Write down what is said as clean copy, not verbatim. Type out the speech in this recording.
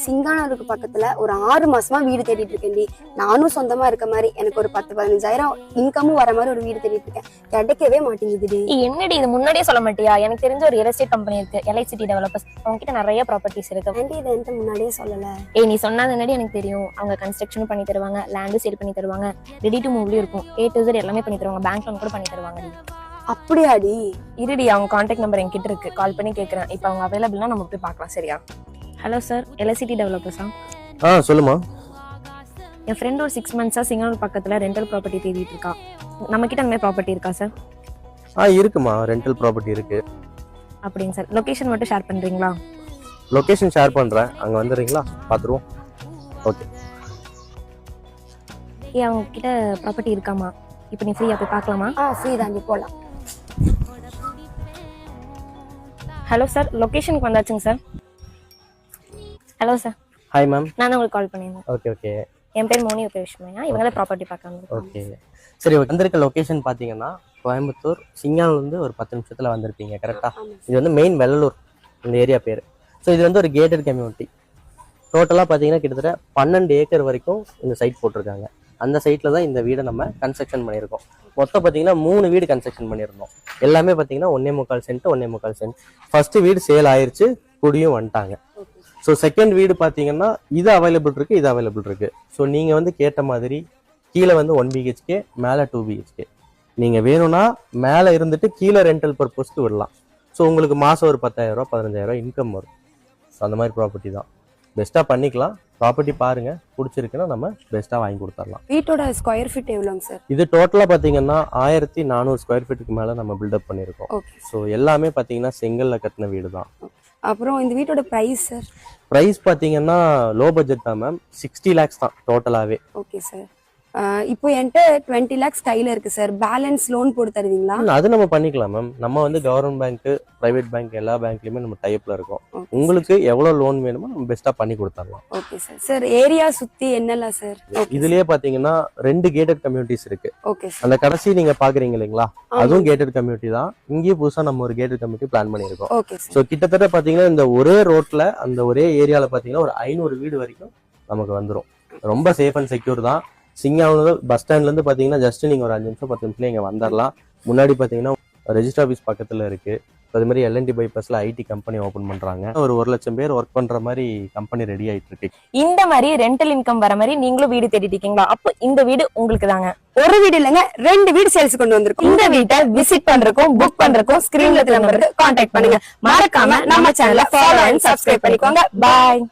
சிங்கானூருக்கு பக்கத்துல ஒரு 6 மாசமா வீடு தேடிட்டு இருக்கேன்டி. நானும் சொந்தமா இருக்க மாதிரி எனக்கு ஒரு 10-15,000 இன்கமும் வர மாதிரி ஒரு வீடு தேடிட்டு இருக்கேன். கிடைக்கவே மாட்டேங்குதுடி. என்னடி இது முன்னாடியே சொல்ல மாட்டியா? எனக்கு தெரிஞ்ச ஒரு ரியல் எஸ்டேட் கம்பெனி இருக்கு, எல்ஐசிடி டெவலப்பர்ஸ். உங்ககிட்ட நிறைய ப்ராப்பர்ட்டிஸ் இருக்கு. ஆண்டி இதை என்கிட்ட முன்னாடியே சொல்லல. நீ சொன்னதுனாடி எனக்கு தெரியும். அவங்க கன்ஸ்ட்ரக்ஷனும் பண்ணி தருவாங்க, லேண்டும் சேல் பண்ணி தருவாங்க, ரெடி டு மூவ்லயும் இருக்கும், A to Z எல்லாமே பண்ணி தருவாங்க, பேங்க் லோன் கூட பண்ணி தருவாங்க. அப்படியாடி? இருடி, அவங்க கான்டாக்ட் நம்பர் என்கிட்ட இருக்கு, கால் பண்ணி கேட்கறேன். இப்போ அவங்க அவைலபிள்னா நம்ம போய் பார்க்கலாம். சரியா? ஹலோ சார், எல்ஐசிடி டெவலப்பர்ஸா? சொல்லுமா. என் ஃப்ரெண்ட் ஒரு 6 மந்த்ஸா சிங்கனூர் பக்கத்துல ரெண்டல் ப்ராப்பர்ட்டி தேடிட்டு இருக்கா. நம்ம கிட்ட அந்த மாதிரி ப்ராப்பர்ட்டி இருக்கா சார்? இருக்குமா, ரெண்டல் ப்ராப்பர்ட்டி இருக்கு. அப்படிங்க சார். லொகேஷன் மட்டும் ஷேர் பண்றீங்களா? லொகேஷன் ஷேர் பண்றேன், அங்க வந்துடுறீங்களா? பாத்துருவோம். ஓகே. அவங்க கிட்ட ப்ராப்பர்ட்டி இருக்காமா? இப்போ நீ ஃப்ரீயா போய் பார்க்கலாமா? ஃப்ரீ தாண்டி, போலாம். ஹலோ சார், லொகேஷனுக்கு வந்தாச்சுங்க sir. Hello sir. Hi ma'am. நான் உங்களுக்கு கால் பண்ணியிருந்தேன். Okay okay. என் பேர் மோனி உபேஷ்மையா. இவங்களே ப்ராப்பர்ட்டி பார்க்காங்க. ஓகே சரி. வந்திருக்க லொகேஷன் பார்த்தீங்கன்னா கோயம்புத்தூர் சிங்கானூர்லேருந்து ஒரு 10 நிமிஷத்தில் வந்திருப்பீங்க. கரெக்டாக? இது வந்து மெயின் வெள்ளலூர் இந்த ஏரியா பேர். ஸோ இது வந்து ஒரு கேட்டட் கம்யூனிட்டி. டோட்டலாக பார்த்தீங்கன்னா கிட்டத்தட்ட 12 ஏக்கர் வரைக்கும் இந்த சைட் போட்டிருக்காங்க. அந்த சைட்டில் தான் இந்த வீடை நம்ம கன்ஸ்ட்ரக்ஷன் பண்ணியிருக்கோம். மொத்தம் பார்த்தீங்கன்னா 3 வீடு கன்ஸ்ட்ரக்ஷன் பண்ணியிருந்தோம். எல்லாமே பார்த்தீங்கன்னா 1.25 சென்ட் 1.25 சென்ட். ஃபர்ஸ்ட் வீடு சேல் ஆயிடுச்சு, குடியும் வந்துட்டாங்க. ஸோ செகண்ட் வீடு பார்த்தீங்கன்னா இது அவைலபிள் இருக்கு, இது அவைலபிள் இருக்கு. ஸோ நீங்கள் வந்து கேட்ட மாதிரி கீழே வந்து 1 BHK, மேலே 2 BHK. நீங்கள் வேணும்னா மேலே இருந்துட்டு கீழே ரெண்டல் பர்பஸ்க்கு விடலாம். ஸோ உங்களுக்கு மாதம் ஒரு 10,000 15,000 இன்கம் வரும். ஸோ அந்த மாதிரி ப்ராப்பர்ட்டி தான். பெஸ்ட்டாக பண்ணிக்கலாம். ப்ராப்பர்ட்டி பாருங்க, பிடிச்சிருக்குன்னா நம்ம பெஸ்ட்டாக வாங்கி கொடுத்துடலாம். வீட்டோட ஸ்கொயர் ஃபீட் எவ்வளோங்க சார்? இது டோட்டலாக பார்த்தீங்கன்னா 1400 ஸ்கொயர் ஃபீட்டுக்கு மேலே நம்ம பில்டப் பண்ணியிருக்கோம். ஸோ எல்லாமே பார்த்தீங்கன்னா செங்கல்ல கட்டின வீடு தான். அப்புறம் இந்த வீட்டோட ப்ரைஸ் சார்? ப்ரைஸ் பார்த்தீங்கன்னா லோ பட்ஜெட் தான் மேம், 60 lakhs தான் டோட்டலாகவே. Okay sir. இப்போ என்கிட்ட 20 lakhs கையில இருக்கு சார். பேலன்ஸ் லோன் போட்டு தருவீங்களா? அது நம்ம பண்ணிக்கலாம் மேம். நம்ம வந்து கவர்மெண்ட் பேங்க், பிரைவேட் பேங்க் எல்லா பேங்க்லயுமே நம்ம டைப்ல இருக்கோம். உங்களுக்கு எவ்வளவு லோன் வேணுமோ நம்ம பெஸ்டா பண்ணி கொடுத்துடலாம். Okay sir. சார் ஏரியா சுத்தி என்னல சார்? இதுலயே பாத்தீங்கன்னா 2 கேட்டட் கம்யூனிட்டிஸ் இருக்கு. Okay sir. அந்த கடைசி நீங்க பாக்குறீங்க இல்லைங்களா, அதுவும் கேட்டட் கம்யூனிட்டி தான். இங்கேயும் புதுசா நம்ம ஒரு கேட்டட் கம்யூனிட்டி பிளான் பண்ணிருக்கோம். Okay sir. சோ கிட்டத்தட்ட பாத்தீங்கன்னா இந்த ஒரே ரோட்ல அந்த ஒரே ஏரியால பாத்தீங்கன்னா ஒரு 500 வீடு வரைக்கும் நமக்கு வந்துரும். ரொம்ப சேஃப் அண்ட் செக்யூர் தான். சிங்கானூர் பஸ் ஸ்டாண்ட்ல இருந்து பாத்தீங்கன்னா ஜஸ்ட் நீங்க ஒரு 5 நிமிஷம் 10 நிமிஷத்துல இங்க வந்துடலாம். முன்னாடி பாத்தீங்கன்னா ரெஜிஸ்டர் ஆஃபீஸ் பக்கத்துல இருக்கு. அதே மாதிரி LNT பைபாஸ்ல IT கம்பெனி ஓபன் பண்றாங்க. ஒரு 1 லட்சம் பேர் ஒர்க் பண்ற மாதிரி கம்பெனி ரெடி ஆயிட்டு இருக்கு. இந்த மாதிரி ரெண்டல் இன்கம் வர மாதிரி நீங்களும் வீடு தேடிட்டு இருக்கீங்களா? அப்போ இந்த வீடு உங்களுக்கு தாங்க. ஒரு வீடு இல்லங்க, 2 வீடு சேல்ஸ் கொண்டு வந்திருக்கோம். இந்த வீட்டை விசிட் பண்றதுக்கும் புக் பண்றதுக்கும் ஸ்கிரீன்ல இருக்க நம்பருக்கு கான்டாக்ட் பண்ணுங்க. மறக்காம நம்ம சேனலை ஃபாலோ அண்ட் சப்ஸ்கிரைப் பண்ணிக்கோங்க. பாய்.